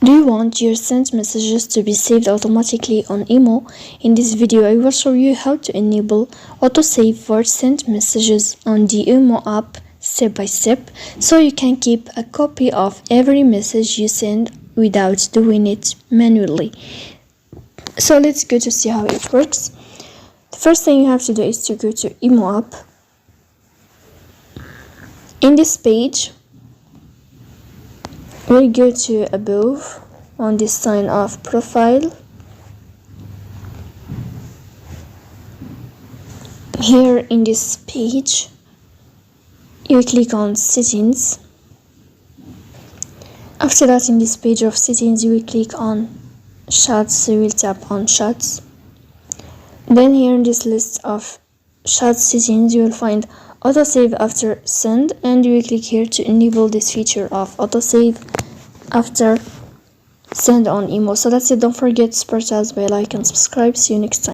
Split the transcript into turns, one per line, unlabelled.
Do you want your sent messages to be saved automatically on Imo? In this video, I will show you how to enable autosave for sent messages on the Imo app step by step, so you can keep a copy of every message you send without doing it manually. So let's go to see how it works. The first thing you have to do is to go to Imo app. In this page, we'll go to above on this sign of profile. Here in this page, you click on settings. After that, in this page of settings, you will click on chats. So you will tap on chats. Then here in this list of chat settings, you will find autosave after send, and you will click here to enable this feature of autosave after send on Imo. So that's it. Don't forget to support us by like and subscribe. See you next time.